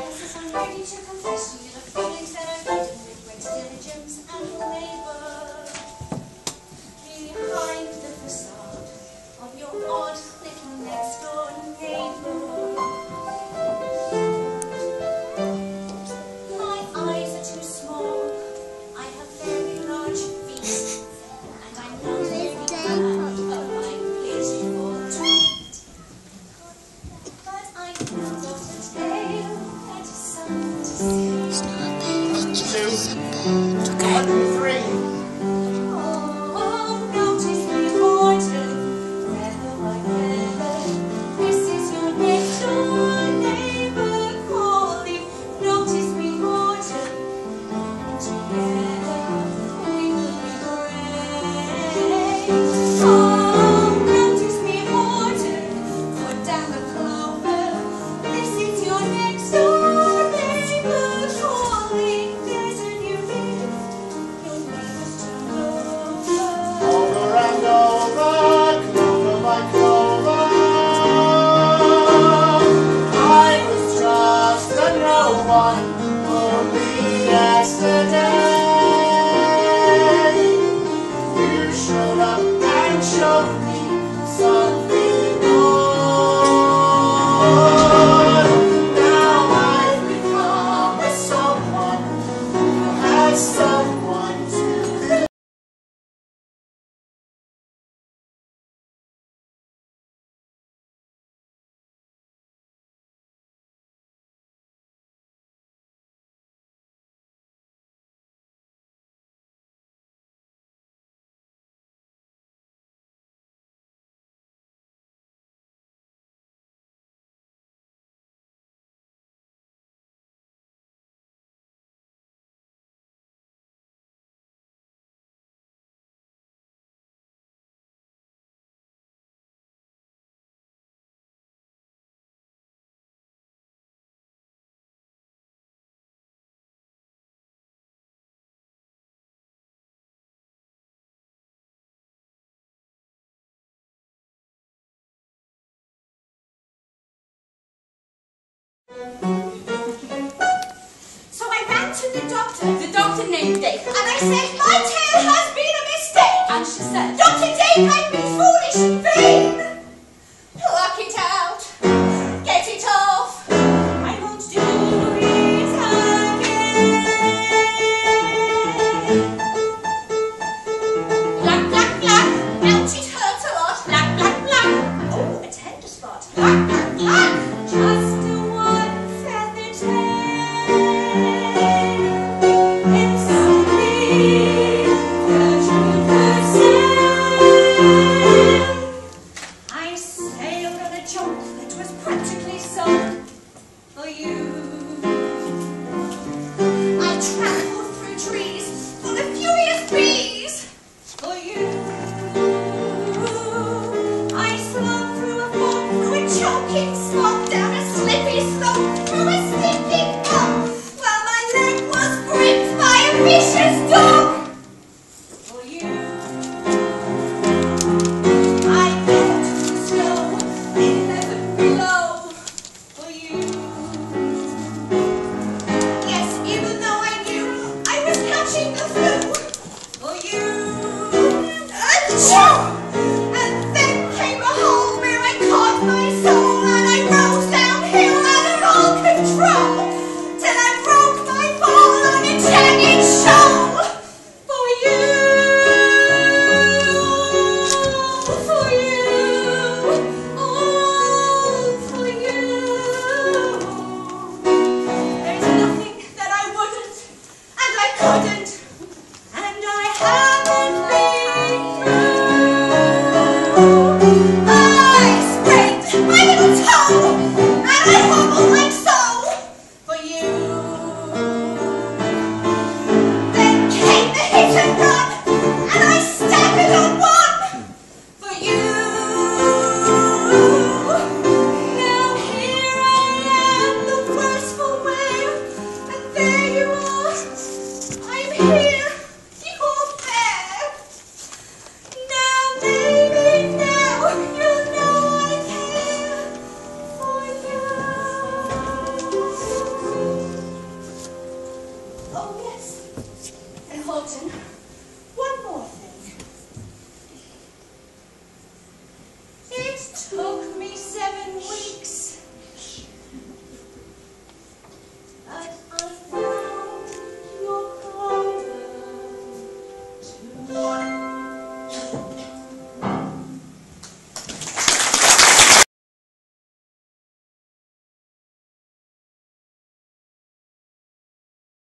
Yes, I'm ready to confess to you the feelings that I've hidden with great diligence and labor. Behind the facade of your odd little next door neighbor. My eyes are too small, I have very large feet, and I'm not very proud of my pitiful treat. But I have got a tale that is something to say. It's not a baby, it's just a boat. It's okay. Oh, notice me, Morton, whether I ever. This is your next door neighbor calling. Notice me, Morton, together we will be great. Oh, notice me, Morton, put down the clover. This is your next door neighbor calling. There's a new leaf, your neighbor's turned over. Over and over, clover by clover, I was just a no one only yesterday. You showed up and showed me something good. Now I've become a someone who has someone to So I ran to the doctor named Dave, and I said, my tale has been a mistake. And she said, Dr. Dave, I've been foolish in vain. Pluck it out, get it off, I won't do it again. Black, black, black, ouch, it hurts a lot. Black, black, black, oh, a tender spot. Black, black, black, just a one feathered tail. It's something that you could say. Milton.